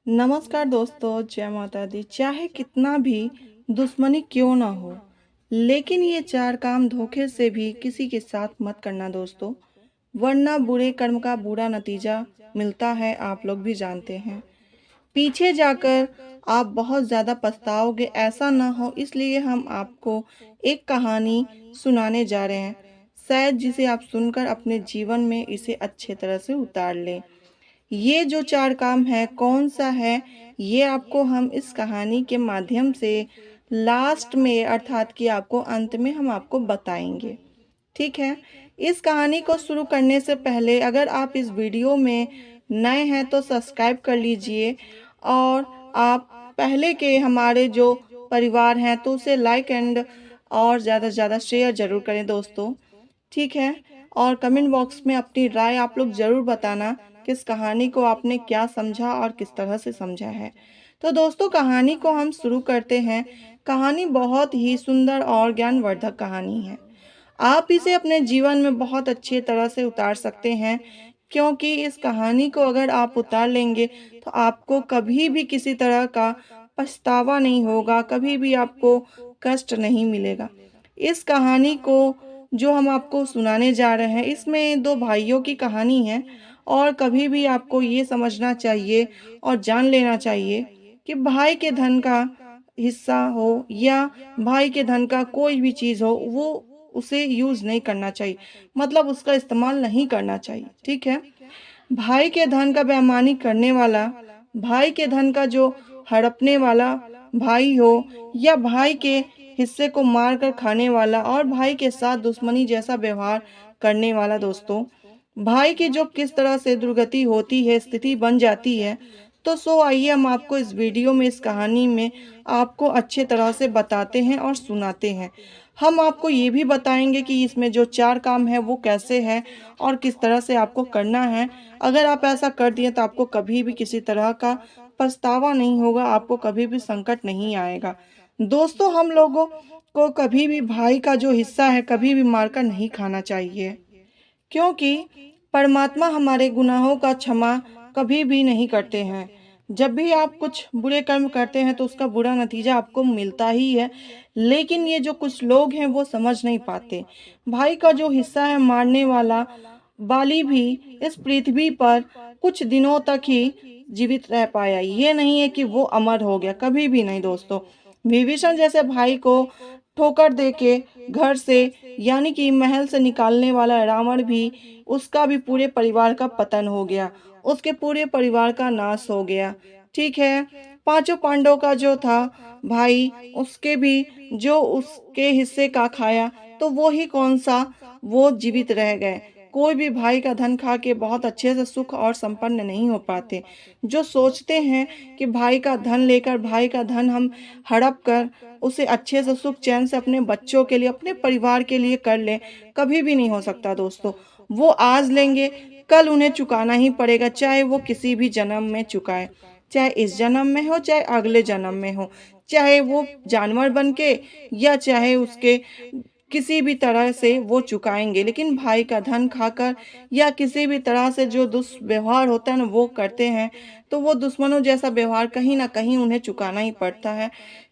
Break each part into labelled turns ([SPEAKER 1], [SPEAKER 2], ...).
[SPEAKER 1] नमस्कार दोस्तों, जय माता दी। चाहे कितना भी दुश्मनी क्यों ना हो, लेकिन ये चार काम धोखे से भी किसी के साथ मत करना दोस्तों, वरना बुरे कर्म का बुरा नतीजा मिलता है, आप लोग भी जानते हैं। पीछे जाकर आप बहुत ज़्यादा पछताओगे, ऐसा ना हो इसलिए हम आपको एक कहानी सुनाने जा रहे हैं, शायद जिसे आप सुनकर अपने जीवन में इसे अच्छे तरह से उतार लें। ये जो चार काम है कौन सा है, ये आपको हम इस कहानी के माध्यम से लास्ट में अर्थात कि आपको अंत में हम आपको बताएंगे। ठीक है। इस कहानी को शुरू करने से पहले अगर आप इस वीडियो में नए हैं तो सब्सक्राइब कर लीजिए, और आप पहले के हमारे जो परिवार हैं तो उसे लाइक एंड और ज़्यादा से ज़्यादा शेयर ज़रूर करें दोस्तों। ठीक है। और कमेंट बॉक्स में अपनी राय आप लोग ज़रूर बताना कि इस कहानी को आपने क्या समझा और किस तरह से समझा है। तो दोस्तों, कहानी को हम शुरू करते हैं। कहानी बहुत ही सुंदर और ज्ञानवर्धक कहानी है। आप इसे अपने जीवन में बहुत अच्छी तरह से उतार सकते हैं, क्योंकि इस कहानी को अगर आप उतार लेंगे तो आपको कभी भी किसी तरह का पछतावा नहीं होगा, कभी भी आपको कष्ट नहीं मिलेगा। इस कहानी को जो हम आपको सुनाने जा रहे हैं, इसमें दो भाइयों की कहानी है, और कभी भी आपको ये समझना चाहिए और जान लेना चाहिए कि भाई के धन का हिस्सा हो या भाई के धन का कोई भी चीज़ हो, वो उसे यूज़ नहीं करना चाहिए, मतलब उसका इस्तेमाल नहीं करना चाहिए। ठीक है। भाई के धन का बेईमानी करने वाला, भाई के धन का जो हड़पने वाला भाई हो, या भाई के हिस्से को मार कर खाने वाला और भाई के साथ दुश्मनी जैसा व्यवहार करने वाला दोस्तों, भाई की जो किस तरह से दुर्गति होती है, स्थिति बन जाती है। तो आइए हम आपको इस वीडियो में, इस कहानी में आपको अच्छे तरह से बताते हैं और सुनाते हैं। हम आपको ये भी बताएंगे कि इसमें जो चार काम है वो कैसे है और किस तरह से आपको करना है। अगर आप ऐसा कर दिए तो आपको कभी भी किसी तरह का पछतावा नहीं होगा, आपको कभी भी संकट नहीं आएगा। दोस्तों, हम लोगों को कभी भी भाई का जो हिस्सा है कभी भी मारकर नहीं खाना चाहिए, क्योंकि परमात्मा हमारे गुनाहों का क्षमा कभी भी नहीं करते हैं। जब भी आप कुछ बुरे कर्म करते हैं तो उसका बुरा नतीजा आपको मिलता ही है, लेकिन ये जो कुछ लोग हैं वो समझ नहीं पाते। भाई का जो हिस्सा है मारने वाला बाली भी इस पृथ्वी पर कुछ दिनों तक ही जीवित रह पाया, ये नहीं है कि वो अमर हो गया, कभी भी नहीं दोस्तों। विभीषण जैसे भाई को ठोकर देके घर से यानी कि महल से निकालने वाला रावण भी, उसका भी पूरे परिवार का पतन हो गया, उसके पूरे परिवार का नाश हो गया। ठीक है। पांचों पांडवों का जो था भाई, उसके भी जो उसके हिस्से का खाया, तो वो ही कौन सा, वो जीवित रह गए। कोई भी भाई का धन खा के बहुत अच्छे से सुख और संपन्न नहीं हो पाते। जो सोचते हैं कि भाई का धन लेकर, भाई का धन हम हड़प कर उसे अच्छे से सुख चैन से अपने बच्चों के लिए, अपने परिवार के लिए कर लें, कभी भी नहीं हो सकता दोस्तों। वो आज लेंगे, कल उन्हें चुकाना ही पड़ेगा, चाहे वो किसी भी जन्म में चुकाए, चाहे इस जन्म में हो चाहे अगले जन्म में हो, चाहे वो जानवर बन के या चाहे उसके किसी भी तरह से वो चुकाएंगे। लेकिन भाई का धन खाकर या किसी भी तरह से जो दुष्व्यवहार होता है ना वो करते हैं, तो वो दुश्मनों जैसा व्यवहार कहीं ना कहीं उन्हें चुकाना ही पड़ता है।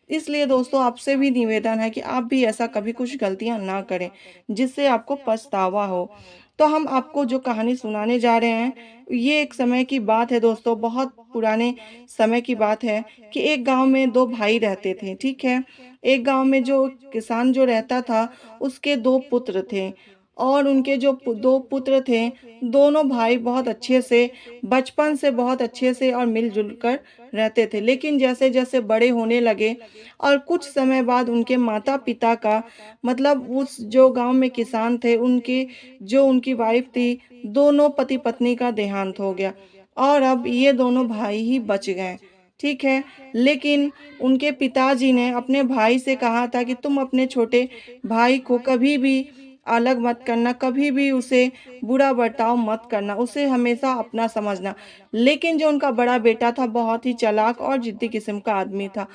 [SPEAKER 1] इसलिए दोस्तों, आपसे भी निवेदन है कि आप भी ऐसा कभी कुछ गलतियां ना करें जिससे आपको पछतावा हो। तो हम आपको जो कहानी सुनाने जा रहे हैं, ये एक समय की बात है दोस्तों, बहुत पुराने समय की बात है कि एक गांव में दो भाई रहते थे। ठीक है। एक गांव में जो किसान जो रहता था, उसके दो पुत्र थे, और उनके जो दो पुत्र थे, दोनों भाई बहुत अच्छे से, बचपन से बहुत अच्छे से और मिलजुल कर रहते थे। लेकिन जैसे जैसे बड़े होने लगे और कुछ समय बाद उनके माता पिता का, मतलब उस जो गांव में किसान थे उनकी जो उनकी वाइफ थी, दोनों पति पत्नी का देहांत हो गया, और अब ये दोनों भाई ही बच गए। ठीक है। लेकिन उनके पिताजी ने अपने भाई से कहा था कि तुम अपने छोटे भाई को कभी भी अलग मत करना, कभी भी उसे बुरा बर्ताव मत करना, उसे हमेशा अपना समझना। लेकिन जो उनका बड़ा बेटा था बहुत ही चालाक और जिद्दी किस्म का आदमी था,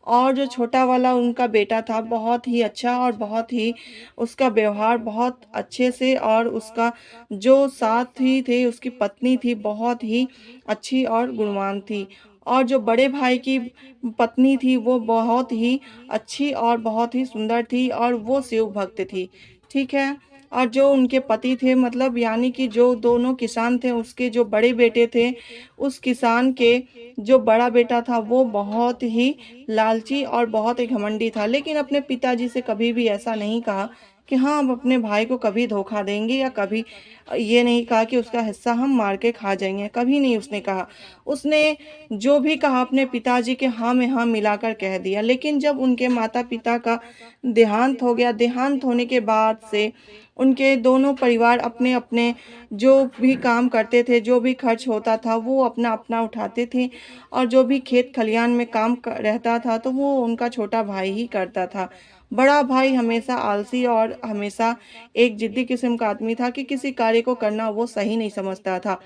[SPEAKER 1] और जो छोटा वाला उनका बेटा था बहुत ही अच्छा, और बहुत ही उसका व्यवहार बहुत अच्छे से, और उसका जो साथी थे, उसकी पत्नी थी बहुत ही अच्छी और गुणवान थी। और जो बड़े भाई की पत्नी थी वो बहुत ही अच्छी और बहुत ही सुंदर थी और वो शिव भक्त थी। ठीक है। और जो उनके पति थे मतलब यानी कि जो दोनों किसान थे उसके जो बड़े बेटे थे, उस किसान के जो बड़ा बेटा था वो बहुत ही लालची और बहुत ही घमंडी था, लेकिन अपने पिताजी से कभी भी ऐसा नहीं कहा कि हाँ हम अपने भाई को कभी धोखा देंगे, या कभी ये नहीं कहा कि उसका हिस्सा हम मार के खा जाएंगे, कभी नहीं उसने कहा। उसने जो भी कहा अपने पिताजी के हाँ में हाँ मिलाकर कह दिया। लेकिन जब उनके माता पिता का देहांत हो गया, देहांत होने के बाद से उनके दोनों परिवार अपने अपने जो भी काम करते थे, जो भी खर्च होता था वो अपना अपना उठाते थे, और जो भी खेत खलियान में काम रहता था तो वो उनका छोटा भाई ही करता था। बड़ा भाई हमेशा आलसी और हमेशा एक जिद्दी किस्म का आदमी था कि किसी कार्य को करना वो सही नहीं समझता था।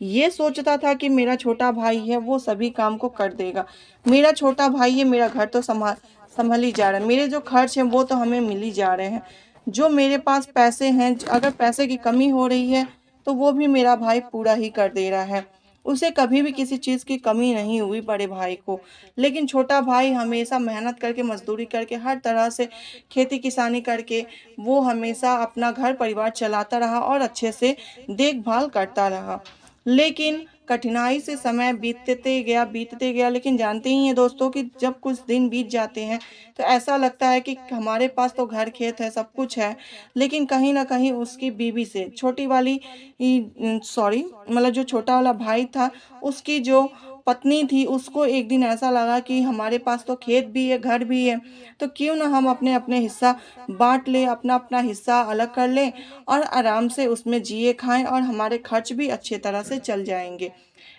[SPEAKER 1] ये सोचता था कि मेरा छोटा भाई है वो सभी काम को कर देगा, मेरा छोटा भाई है, मेरा घर तो संभल ही जा रहा है, मेरे जो खर्च हैं वो तो हमें मिल ही जा रहे हैं, जो मेरे पास पैसे हैं अगर पैसे की कमी हो रही है तो वो भी मेरा भाई पूरा ही कर दे रहा है। उसे कभी भी किसी चीज़ की कमी नहीं हुई बड़े भाई को। लेकिन छोटा भाई हमेशा मेहनत करके, मजदूरी करके, हर तरह से खेती किसानी करके वो हमेशा अपना घर परिवार चलाता रहा और अच्छे से देखभाल करता रहा। लेकिन कठिनाई से समय बीतते गया, लेकिन जानते ही हैं दोस्तों कि जब कुछ दिन बीत जाते हैं तो ऐसा लगता है कि हमारे पास तो घर खेत है, सब कुछ है, लेकिन कहीं न कहीं उसकी बीवी से छोटी वाली सॉरी मतलब जो छोटा वाला भाई था, उसकी जो पत्नी थी उसको एक दिन ऐसा लगा कि हमारे पास तो खेत भी है, घर भी है, तो क्यों ना हम अपने-अपने हिस्सा बाँट लें, अपना-अपना हिस्सा अलग कर लें और आराम से उसमें जिए खाएँ और हमारे खर्च भी अच्छे तरह से चल जाएँगे।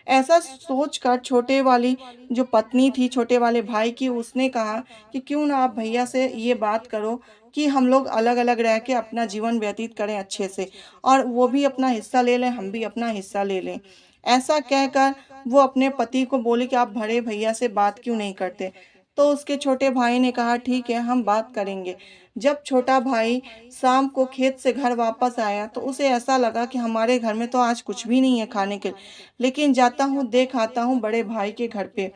[SPEAKER 1] ऐसा सोचकर छोटे वाली जो पत्नी थी छोटे वाले भाई की, उसने कहा कि क्यों ना आप भैया से ये बात करो कि हम लोग अलग-अलग रह के अपना जीवन व्यतीत करें अच्छे से, और वो भी अपना हिस्सा ले लें, हम भी अपना हिस्सा ले लें। ऐसा कहकर वो अपने पति को बोली कि आप बड़े भैया से बात क्यों नहीं करते? तो उसके छोटे भाई ने कहा ठीक है हम बात करेंगे। जब छोटा भाई शाम को खेत से घर वापस आया तो उसे ऐसा लगा कि हमारे घर में तो आज कुछ भी नहीं है खाने के लिए। लेकिन जाता हूँ देख आता हूँ बड़े भाई के घर पे।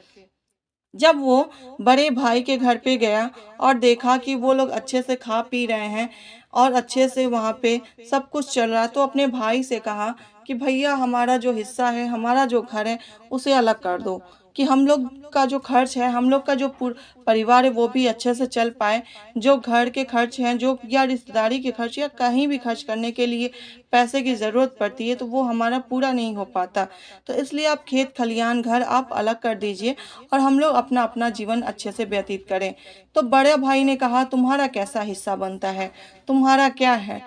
[SPEAKER 1] जब वो बड़े भाई के घर पे गया और देखा कि वो लोग अच्छे से खा पी रहे हैं और अच्छे से वहाँ पे सब कुछ चल रहा है, तो अपने भाई से कहा कि भैया हमारा जो हिस्सा है, हमारा जो घर है, उसे अलग कर दो कि हम लोग का जो खर्च है, हम लोग का जो परिवार है वो भी अच्छे से चल पाए। जो घर के खर्च हैं, जो या रिश्तेदारी के खर्च या कहीं भी खर्च करने के लिए पैसे की ज़रूरत पड़ती है तो वो हमारा पूरा नहीं हो पाता। तो इसलिए आप खेत खलियान घर आप अलग कर दीजिए और हम लोग अपना-अपना जीवन अच्छे से व्यतीत करें। तो बड़े भाई ने कहा तुम्हारा कैसा हिस्सा बनता है? तुम्हारा क्या है?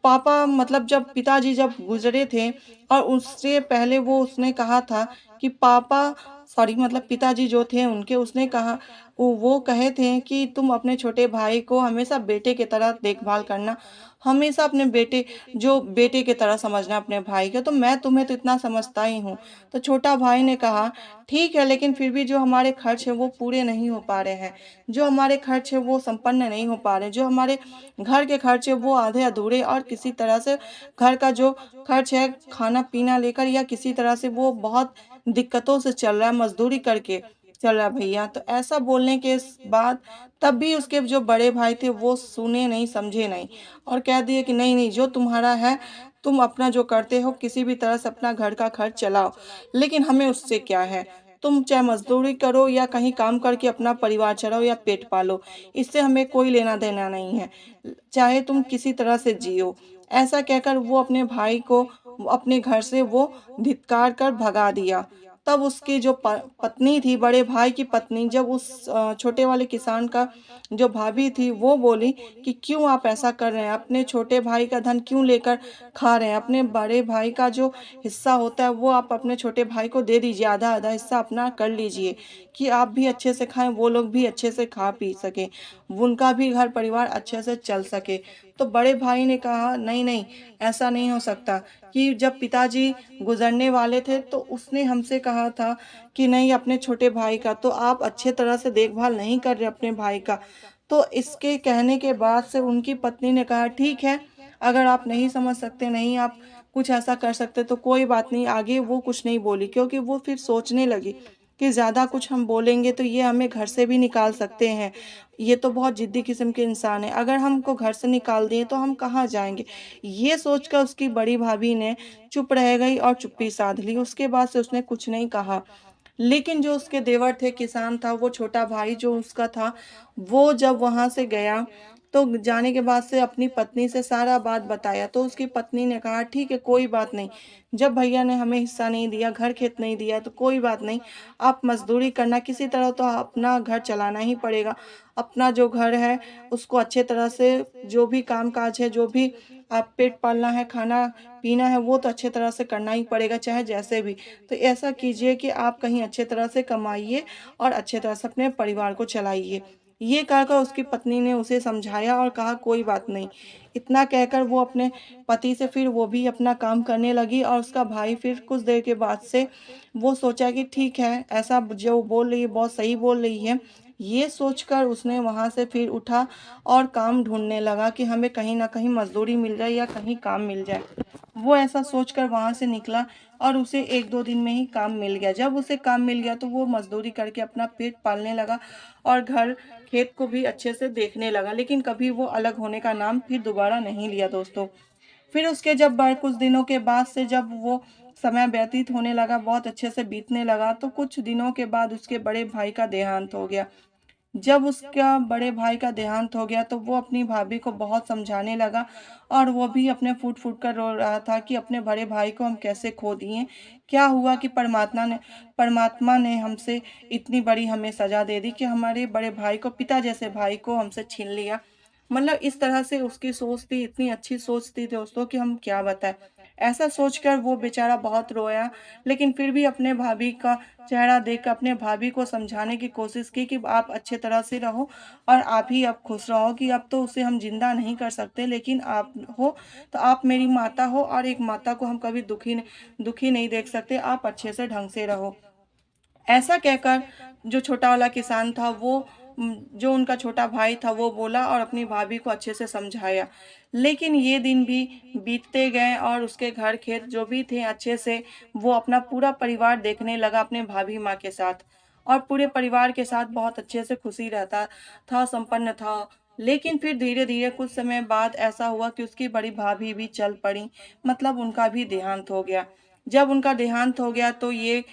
[SPEAKER 1] पापा मतलब जब पिताजी जब गुज़रे थे और उससे पहले वो उसने कहा था कि पापा सॉरी मतलब पिताजी जो थे उनके, उसने कहा वो कहे थे कि तुम अपने छोटे भाई को हमेशा बेटे की तरह देखभाल करना, हमेशा अपने बेटे की तरह समझना अपने भाई को, तो मैं तुम्हें तो इतना समझता ही हूँ। तो छोटा भाई ने कहा ठीक है, लेकिन फिर भी जो हमारे खर्च हैं वो पूरे नहीं हो पा रहे हैं। जो हमारे खर्च हैं वो संपन्न नहीं हो पा रहे हैं। जो हमारे घर के खर्च हैं वो आधे अधूरे, और किसी तरह से घर का जो खर्च है खाना-पीना लेकर या किसी तरह से वो बहुत दिक्कतों से चल रहा है, मज़दूरी करके चल रहा है भैया। तो ऐसा बोलने के बाद तब भी उसके जो बड़े भाई थे वो सुने नहीं, समझे नहीं और कह दिए कि नहीं, नहीं जो तुम्हारा है तुम अपना जो करते हो किसी भी तरह से अपना घर का खर्च चलाओ, लेकिन हमें उससे क्या है? तुम चाहे मज़दूरी करो या कहीं काम करके अपना परिवार चलाओ या पेट पालो, इससे हमें कोई लेना-देना नहीं है। चाहे तुम किसी तरह से जियो। ऐसा कहकर वो अपने भाई को अपने घर से वो धिक्कार कर भगा दिया। तब उसकी जो पत्नी थी, बड़े भाई की पत्नी, जब उस छोटे वाले किसान का जो भाभी थी वो बोली कि क्यों आप ऐसा कर रहे हैं? अपने छोटे भाई का धन क्यों लेकर खा रहे हैं? अपने बड़े भाई का जो हिस्सा होता है वो आप अपने छोटे भाई को दे दीजिए, आधा-आधा हिस्सा अपना कर लीजिए कि आप भी अच्छे से खाएँ, वो लोग भी अच्छे से खा पी सकें, उनका भी घर परिवार अच्छे से चल सके। तो बड़े भाई ने कहा नहीं, नहीं ऐसा नहीं हो सकता, कि जब पिताजी गुज़रने वाले थे तो उसने हमसे कहा था कि नहीं अपने छोटे भाई का तो आप अच्छे तरह से देखभाल नहीं कर रहे अपने भाई का। तो इसके कहने के बाद से उनकी पत्नी ने कहा ठीक है, अगर आप नहीं समझ सकते, नहीं आप कुछ ऐसा कर सकते तो कोई बात नहीं। आगे वो कुछ नहीं बोली क्योंकि वो फिर सोचने लगी कि ज़्यादा कुछ हम बोलेंगे तो ये हमें घर से भी निकाल सकते हैं। ये तो बहुत ज़िद्दी किस्म के इंसान है, अगर हमको घर से निकाल दिए तो हम कहाँ जाएँगे? ये सोचकर उसकी बड़ी भाभी ने चुप रह गई और चुप्पी साध ली। उसके बाद से उसने कुछ नहीं कहा। लेकिन जो उसके देवर थे, किसान था, वो छोटा भाई जो उसका था, वो जब वहाँ से गया, तो जाने के बाद से अपनी पत्नी से सारा बात बताया। तो उसकी पत्नी ने कहा, "ठीक है, कोई बात नहीं। जब भैया ने हमें हिस्सा नहीं दिया, घर-खेत नहीं दिया, तो कोई बात नहीं। आप मज़दूरी करना, किसी तरह तो अपना घर चलाना ही पड़ेगा। अपना जो घर है, उसको अच्छे तरह से जो भी काम-काज है, जो भी आप पेट पालना है, खाना-पीना है, वो तो अच्छे तरह से करना ही पड़ेगा, चाहे जैसे भी। तो ऐसा कीजिए कि आप कहीं अच्छे तरह से कमाइए और अच्छे तरह से अपने परिवार को चलाइए।" ये कहकर उसकी पत्नी ने उसे समझाया और कहा, कोई बात नहीं। इतना कहकर वो अपने पति से फिर वो भी अपना काम करने लगी और उसका भाई फिर कुछ देर के बाद से वो सोचा कि ठीक है, ऐसा जो बोल रही है बहुत सही बोल रही है। ये सोचकर उसने वहाँ से फिर उठा और काम ढूँढने लगा कि हमें कहीं न कहीं मज़दूरी मिल जाए या कहीं काम मिल जाए। वो ऐसा सोचकर वहाँ से निकला और उसे 1-2 दिन में ही काम मिल गया। जब उसे काम मिल गया तो वो मज़दूरी करके अपना पेट पालने लगा और घर खेत को भी अच्छे से देखने लगा। लेकिन कभी वो अलग होने का नाम फिर दोबारा नहीं लिया दोस्तों। फिर उसके जब ब कुछ दिनों के बाद से जब वो समय व्यतीत होने लगा, बहुत अच्छे से बीतने लगा, तो कुछ दिनों के बाद उसके बड़े भाई का देहांत हो गया। जब उसका बड़े भाई का देहांत हो गया तो वो अपनी भाभी को बहुत समझाने लगा और वो भी अपने फूट-फूट कर रो रहा था कि अपने बड़े भाई को हम कैसे खो दिए। क्या हुआ कि परमात्मा ने हमसे इतनी बड़ी हमें सज़ा दे दी कि हमारे बड़े भाई को, पिता जैसे भाई को हमसे छीन लिया। मतलब इस तरह से उसकी सोच थी, इतनी अच्छी सोच थी दोस्तों कि हम क्या बताएँ। ऐसा सोचकर वो बेचारा बहुत रोया, लेकिन फिर भी अपने भाभी का चेहरा देखकर अपने भाभी को समझाने की कोशिश की कि आप अच्छे तरह से रहो और आप ही अब खुश रहो कि अब तो उसे हम ज़िंदा नहीं कर सकते, लेकिन आप हो तो आप मेरी माता हो और एक माता को हम कभी दुखी नहीं देख सकते, आप अच्छे से ढंग से रहो। ऐसा कहकर जो छोटा वाला किसान था वो जो उनका छोटा भाई था वो बोला और अपनी भाभी को अच्छे से समझाया। लेकिन ये दिन भी बीतते गए और उसके घर खेत जो भी थे अच्छे से वो अपना पूरा परिवार देखने लगा अपने भाभी माँ के साथ और पूरे परिवार के साथ बहुत अच्छे से खुशी रहता था, संपन्न था। लेकिन फिर धीरे-धीरे कुछ समय बाद ऐसा हुआ कि उसकी बड़ी भाभी भी चल पड़ी, मतलब उनका भी देहांत हो गया। जब उनका देहांत हो गया तो ये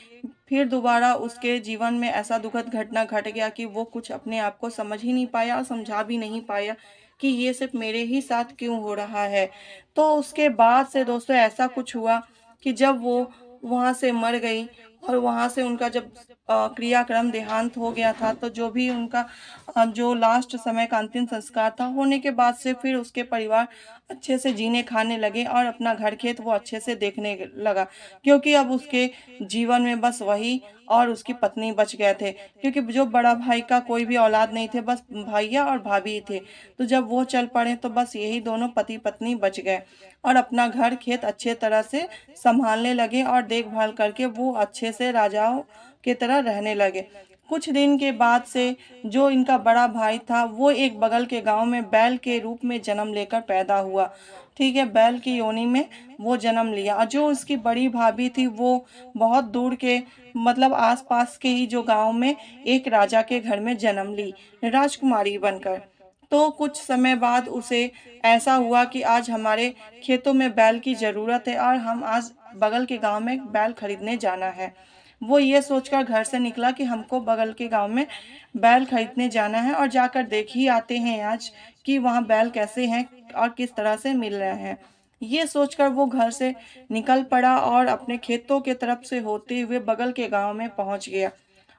[SPEAKER 1] फिर दोबारा उसके जीवन में ऐसा दुखद घटना घट गया कि वो कुछ अपने आप को समझ ही नहीं पाया और समझा भी नहीं पाया कि ये सिर्फ़ मेरे ही साथ क्यों हो रहा है। तो उसके बाद से दोस्तों ऐसा कुछ हुआ कि जब वो वहाँ से मर गई और वहाँ से उनका जब क्रियाक्रम देहांत हो गया था, तो जो भी उनका जो लास्ट समय का अंतिम संस्कार था, होने के बाद से फिर उसके परिवार अच्छे से जीने खाने लगे और अपना घर खेत वो अच्छे से देखने लगा। क्योंकि अब उसके जीवन में बस वही और उसकी पत्नी बच गए थे। क्योंकि जो बड़ा भाई का कोई भी औलाद नहीं थे, बस भैया और भाभी ही थे। तो जब वो चल पड़े तो बस यही दोनों पति-पत्नी बच गए और अपना घर खेत अच्छे तरह से सँभालने लगे और देखभाल करके वो अच्छे से राजाओं की तरह रहने लगे। कुछ दिन के बाद से जो इनका बड़ा भाई था, वो एक बगल के गाँव में बैल के रूप में जन्म लेकर पैदा हुआ। ठीक है, बैल की योनि में वो जन्म लिया और जो उसकी बड़ी भाभी थी, वो बहुत दूर के मतलब आस-पास के ही जो गाँव में एक राजा के घर में जन्म ली, राजकुमारी बनकर। तो कुछ समय बाद उसे ऐसा हुआ कि आज हमारे खेतों में बैल की ज़रूरत है और हम आज बगल के गाँव में बैल खरीदने जाना है। वो ये सोचकर घर से निकला कि हमको बगल के गाँव में बैल खरीदने जाना है और जाकर देख ही आते हैं आज कि वहाँ बैल कैसे हैं और किस तरह से मिल रहे हैं। ये सोचकर वो घर से निकल पड़ा और अपने खेतों के तरफ से होते हुए बगल के गाँव में पहुँच गया।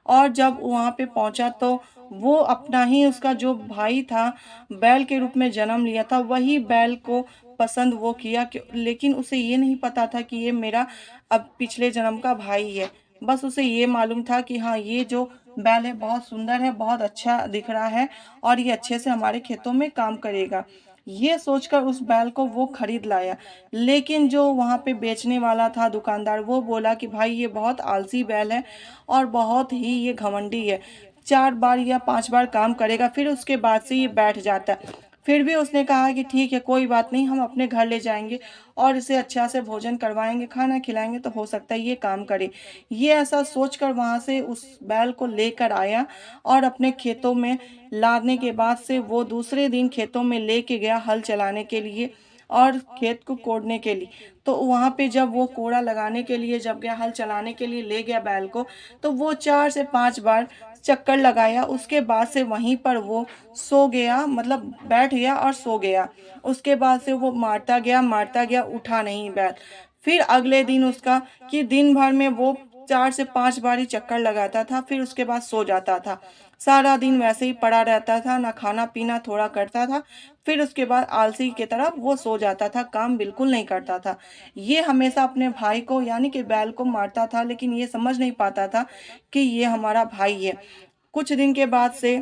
[SPEAKER 1] और जब वहाँ पे पहुँचा तो वो अपना ही उसका जो भाई था, बैल के रूप में जन्म लिया था, वही बैल को पसंद वो किया कि लेकिन उसे ये नहीं पता था कि ये मेरा अब पिछले जन्म का भाई है। बस उसे ये मालूम था कि हाँ, ये जो बैल है बहुत सुंदर है, बहुत अच्छा दिख रहा है और ये अच्छे से हमारे खेतों में काम करेगा। ये सोचकर उस बैल को वो खरीद लाया। लेकिन जो वहाँ पे बेचने वाला था दुकानदार, वो बोला कि भाई ये बहुत आलसी बैल है और बहुत ही ये घमंडी है। 4 बार या 5 बार काम करेगा, फिर उसके बाद से ये बैठ जाता है। फिर भी उसने कहा कि ठीक है, कोई बात नहीं, हम अपने घर ले जाएँगे और इसे अच्छा से भोजन करवाएँगे, खाना खिलाएँगे तो हो सकता है ये काम करे। ये ऐसा सोचकर वहाँ से उस बैल को लेकर आया और अपने खेतों में लादने के बाद से वो दूसरे दिन खेतों में लेके गया हल चलाने के लिए और खेत को कोड़ने के लिए। तो वहाँ पे जब वो कोड़ा लगाने के लिए जब गया, हल चलाने के लिए ले गया बैल को, तो वो 4 से 5 बार चक्कर लगाया। उसके बाद से वहीं पर वो सो गया, मतलब बैठ गया और सो गया। उसके बाद से वो मारता गया, उठा नहीं बैल। फिर अगले दिन उसका कि दिन भर में वो 4 से 5 बार ही चक्कर लगाता था, फिर उसके बाद सो जाता था। सारा दिन वैसे ही पड़ा रहता था, ना खाना-पीना थोड़ा करता था, फिर उसके बाद आलसी की तरह वो सो जाता था, काम बिल्कुल नहीं करता था। ये हमेशा अपने भाई को यानी कि बैल को मारता था, लेकिन ये समझ नहीं पाता था कि ये हमारा भाई है। कुछ दिन के बाद से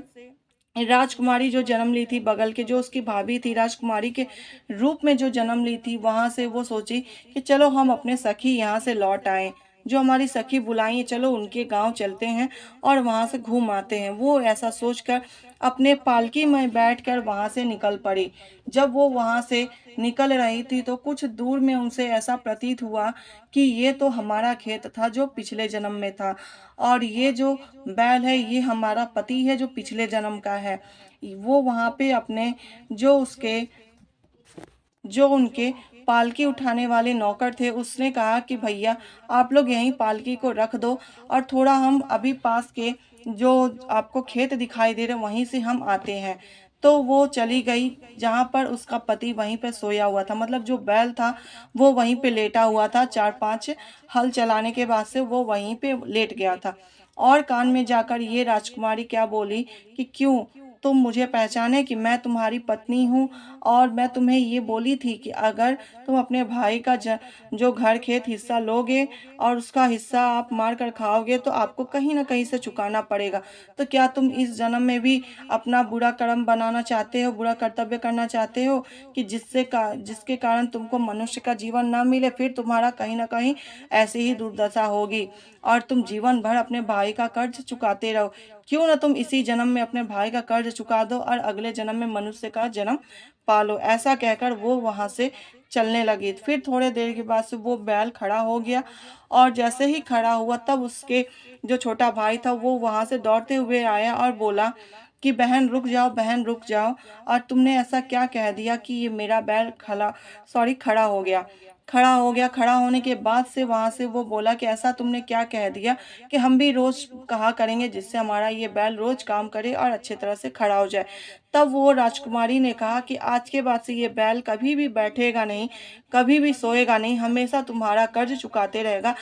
[SPEAKER 1] राजकुमारी जो जन्म ली थी, बगल के जो उसकी भाभी थी, राजकुमारी के रूप में जो जन्म ली थी, वहाँ से वो सोची कि चलो हम अपने सखी यहाँ से लौट आएँ। जो हमारी सखी बुलाई हैं, चलो उनके गाँव चलते हैं और वहाँ से घूम आते हैं। वो ऐसा सोचकर अपने पालकी में बैठकर वहाँ से निकल पड़ी। जब वो वहाँ से निकल रही थी तो कुछ दूर में उनसे ऐसा प्रतीत हुआ कि ये तो हमारा खेत था जो पिछले जन्म में था और ये जो बैल है ये हमारा पति है जो पिछले जन्म का है। वो वहाँ पे अपने जो उसके जो उनके पालकी उठाने वाले नौकर थे, उसने कहा कि भैया आप लोग यहीं पालकी को रख दो और थोड़ा हम अभी पास के जो आपको खेत दिखाई दे रहे वहीं से हम आते हैं। तो वो चली गई जहाँ पर उसका पति वहीं पे सोया हुआ था, मतलब जो बैल था वो वहीं पे लेटा हुआ था। 4-5 हल चलाने के बाद से वो वहीं पे लेट गया था और कान में जाकर ये राजकुमारी क्या बोली कि क्यों तुम मुझे पहचाने कि मैं तुम्हारी पत्नी हूँ और मैं तुम्हें ये बोली थी कि अगर तुम अपने भाई का जो घर खेत हिस्सा लोगे और उसका हिस्सा आप मार कर खाओगे तो आपको कहीं न कहीं से चुकाना पड़ेगा। तो क्या तुम इस जन्म में भी अपना बुरा कर्म बनाना चाहते हो, बुरा कर्तव्य करना चाहते हो कि जिसके कारण तुमको मनुष्य का जीवन ना मिले, फिर तुम्हारा कहीं न कहीं ऐसी ही दुर्दशा होगी और तुम जीवन भर अपने भाई का कर्ज चुकाते रहो। क्यों ना तुम इसी जन्म में अपने भाई का कर्ज चुका दो और अगले जन्म में मनुष्य का जन्म पालो। ऐसा कहकर वो वहाँ से चलने लगी। फिर थोड़े देर के बाद से वो बैल खड़ा हो गया और जैसे ही खड़ा हुआ तब उसके जो छोटा भाई था वो वहाँ से दौड़ते हुए आया और बोला कि बहन रुक जाओ, बहन रुक जाओ, और तुमने ऐसा क्या कह दिया कि ये मेरा बैल खड़ा हो गया। खड़ा होने के बाद से वहाँ से वो बोला कि ऐसा तुमने क्या कह दिया कि हम भी रोज़ कहा करेंगे जिससे हमारा ये बैल रोज़ काम करे और अच्छे तरह से खड़ा हो जाए। तब वो राजकुमारी ने कहा कि आज के बाद से ये बैल कभी भी बैठेगा नहीं, कभी भी सोएगा नहीं, हमेशा तुम्हारा कर्ज चुकाते रहेगा।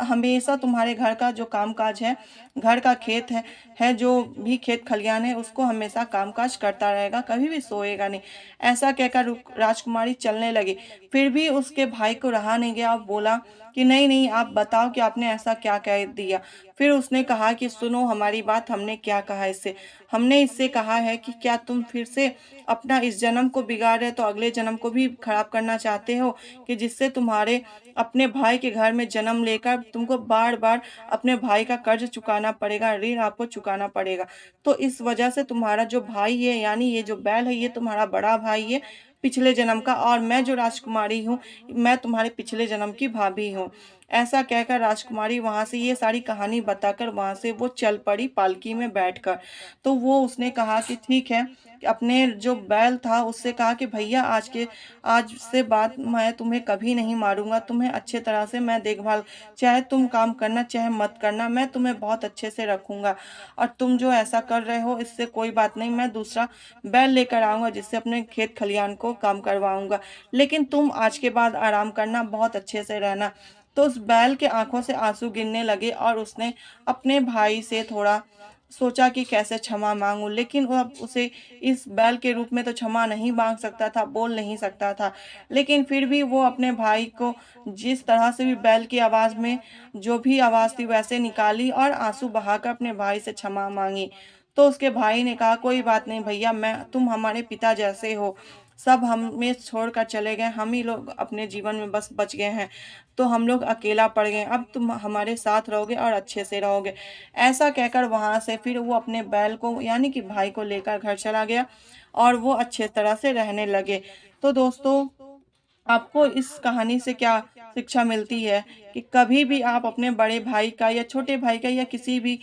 [SPEAKER 1] हमेशा तुम्हारे घर का जो काम-काज है, घर का खेत है जो भी खेत खलियान है उसको हमेशा काम-काज करता रहेगा, कभी भी सोएगा नहीं। ऐसा कहकर राजकुमारी चलने लगी। फिर भी उसके भाई को रहा नहीं गया और बोला कि नहीं, नहीं, आप बताओ कि आपने ऐसा क्या कह दिया। फिर उसने कहा कि सुनो हमारी बात, हमने क्या कहा इससे। हमने इससे कहा है कि क्या तुम फिर से अपना इस जन्म को बिगाड़ रहे तो अगले जन्म को भी खराब करना चाहते हो कि जिससे तुम्हारे अपने भाई के घर में जन्म लेकर तुमको बार-बार अपने भाई का कर्ज चुकाना पड़ेगा, ऋण आपको चुकाना पड़ेगा। तो इस वजह से तुम्हारा जो भाई है यानी ये जो बैल है ये तुम्हारा बड़ा भाई है पिछले जन्म का और मैं जो राजकुमारी हूँ, मैं तुम्हारे पिछले जन्म की भाभी हूँ। ऐसा कहकर राजकुमारी वहाँ से ये सारी कहानी बताकर वहाँ से वो चल पड़ी पालकी में बैठकर। तो वो उसने कहा कि ठीक है, कि अपने जो बैल था उससे कहा कि भैया आज से बाद मैं तुम्हें कभी नहीं मारूँगा, तुम्हें अच्छे तरह से मैं देखभाल, चाहे तुम काम करना चाहे मत करना, मैं तुम्हें बहुत अच्छे से रखूँगा और तुम जो ऐसा कर रहे हो इससे कोई बात नहीं, मैं दूसरा बैल लेकर आऊँगा जिससे अपने खेत खलियान को काम करवाऊँगा। लेकिन तुम आज के बाद आराम करना, बहुत अच्छे से रहना। तो उस बैल के आँखों से आँसू गिरने लगे और उसने अपने भाई से थोड़ा सोचा कि कैसे क्षमा माँगूँ, लेकिन वो अब उसे इस बैल के रूप में तो क्षमा नहीं माँग सकता था, बोल नहीं सकता था। लेकिन फिर भी वो अपने भाई को जिस तरह से भी बैल की आवाज़ में जो भी आवाज़ थी वैसे निकाली और आँसू बहाकर अपने भाई से क्षमा माँगी। तो उसके भाई ने कहा कोई बात नहीं भैया, मैं तुम हमारे पिता जैसे हो, सब हमें छोड़कर चले गए, हम ही लोग अपने जीवन में बस बच गए हैं, तो हम लोग अकेला पड़ गए, अब तुम हमारे साथ रहोगे और अच्छे से रहोगे। ऐसा कहकर वहाँ से फिर वो अपने बैल को यानी कि भाई को लेकर घर चला गया और वो अच्छे तरह से रहने लगे। तो दोस्तों, आपको इस कहानी से क्या शिक्षा मिलती है कि कभी भी आप अपने बड़े भाई का या छोटे भाई का या किसी भी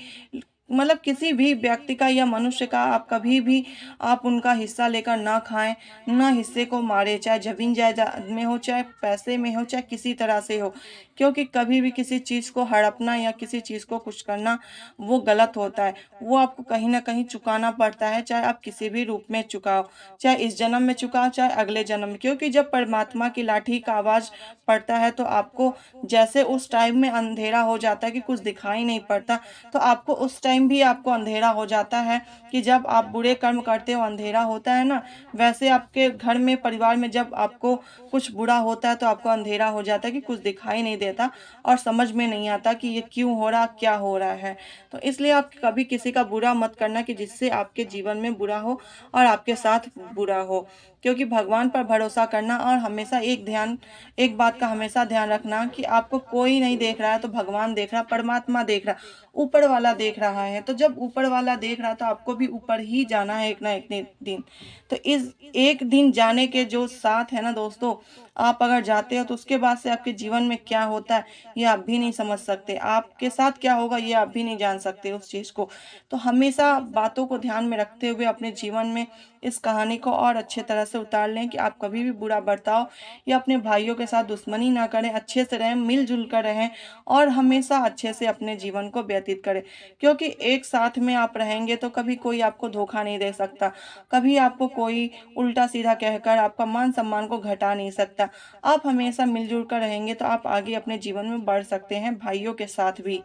[SPEAKER 1] मतलब किसी भी व्यक्ति का या मनुष्य का आप कभी भी आप उनका हिस्सा लेकर ना खाएं, ना हिस्से को मारे, चाहे जमीन जायदाद में हो, चाहे पैसे में हो, चाहे किसी तरह से हो। क्योंकि कभी भी किसी चीज़ को हड़पना या किसी चीज़ को कुछ करना वो गलत होता है। वो आपको कहीं ना कहीं चुकाना पड़ता है, चाहे आप किसी भी रूप में चुकाओ, चाहे इस जन्म में चुकाओ चाहे अगले जन्म में। क्योंकि जब परमात्मा की लाठी का आवाज़ पड़ता है तो आपको जैसे उस टाइम में अंधेरा हो जाता है कि कुछ दिखाई नहीं पड़ता, तो आपको उस टाइम भी आपको अंधेरा हो जाता है कि जब आप बुरे कर्म करते हो अंधेरा होता है ना, वैसे आपके घर में परिवार में जब आपको कुछ बुरा होता है तो आपको अंधेरा हो जाता है कि कुछ दिखाई नहीं देता और समझ में नहीं आता कि ये क्यों हो रहा क्या हो रहा है। तो इसलिए आप कभी किसी का बुरा मत करना कि जिससे आपके जीवन में बुरा हो और आपके साथ बुरा हो। क्योंकि भगवान पर भरोसा करना और हमेशा एक बात का हमेशा ध्यान रखना कि आपको कोई नहीं देख रहा है तो भगवान देख रहा, परमात्मा देख रहा, ऊपर वाला देख रहा है। तो जब ऊपर वाला देख रहा तो आपको भी ऊपर ही जाना है एक ना एक दिन। तो इस एक दिन जाने के जो साथ है ना दोस्तों, आप अगर जाते हो तो उसके बाद से आपके जीवन में क्या होता है ये आप भी नहीं समझ सकते, आपके साथ क्या होगा ये आप भी नहीं जान सकते उस चीज़ को। तो हमेशा बातों को ध्यान में रखते हुए अपने जीवन में इस कहानी को और अच्छे तरह से उतार लें कि आप कभी भी बुरा बर्ताव या अपने भाइयों के साथ दुश्मनी ना करें, अच्छे से रहें, मिलजुल कर रहें और हमेशा अच्छे से अपने जीवन को व्यतीत करें। क्योंकि एक साथ में आप रहेंगे तो कभी कोई आपको धोखा नहीं दे सकता, कभी आपको कोई उल्टा सीधा कहकर आपका मान सम्मान को घटा नहीं सकता। आप हमेशा मिलजुल कर रहेंगे तो आप आगे अपने जीवन में बढ़ सकते हैं भाइयों के साथ भी।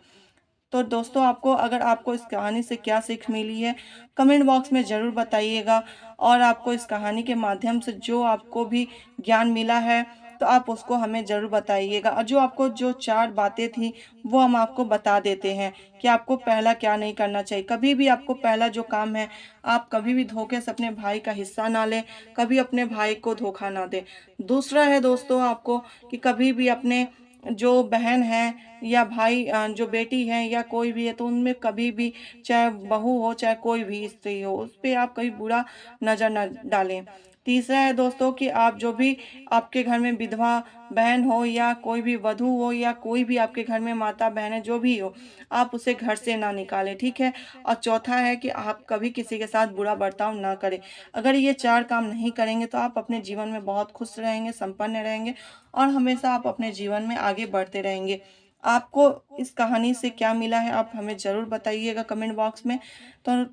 [SPEAKER 1] तो दोस्तों, आपको अगर आपको इस कहानी से क्या सीख मिली है कमेंट बॉक्स में ज़रूर बताइएगा। और आपको इस कहानी के माध्यम से जो आपको भी ज्ञान मिला है तो आप उसको हमें ज़रूर बताइएगा। और जो आपको जो 4 बातें थी वो हम आपको बता देते हैं कि आपको पहला क्या नहीं करना चाहिए। कभी भी आपको पहला जो काम है, आप कभी भी धोखे से अपने भाई का हिस्सा ना लें, कभी अपने भाई को धोखा ना दें। दूसरा है दोस्तों आपको कि कभी भी अपने जो बहन है या भाई जो बेटी है या कोई भी है तो उनमें कभी भी, चाहे बहू हो चाहे कोई भी स्त्री हो, उस पे आप कभी बुरा नज़र न डालें। तीसरा है दोस्तों कि आप जो भी आपके घर में विधवा बहन हो या कोई भी वधू हो या कोई भी आपके घर में माता बहन है जो भी हो, आप उसे घर से ना निकालें, ठीक है। और चौथा है कि आप कभी किसी के साथ बुरा बर्ताव ना करें। अगर ये 4 काम नहीं करेंगे तो आप अपने जीवन में बहुत खुश रहेंगे, संपन्न रहेंगे और हमेशा आप अपने जीवन में आगे बढ़ते रहेंगे। आपको इस कहानी से क्या मिला है आप हमें ज़रूर बताइएगा कमेंट बॉक्स में। तो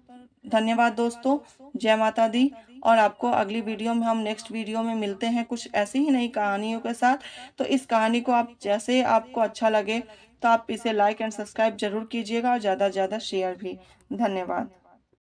[SPEAKER 1] धन्यवाद दोस्तों, जय माता दी। और आपको अगली वीडियो में हम नेक्स्ट वीडियो में मिलते हैं कुछ ऐसी ही नई कहानियों के साथ। तो इस कहानी को आप जैसे आपको अच्छा लगे तो आप इसे लाइक एंड सब्सक्राइब ज़रूर कीजिएगा और ज़्यादा से ज़्यादा शेयर भी। धन्यवाद।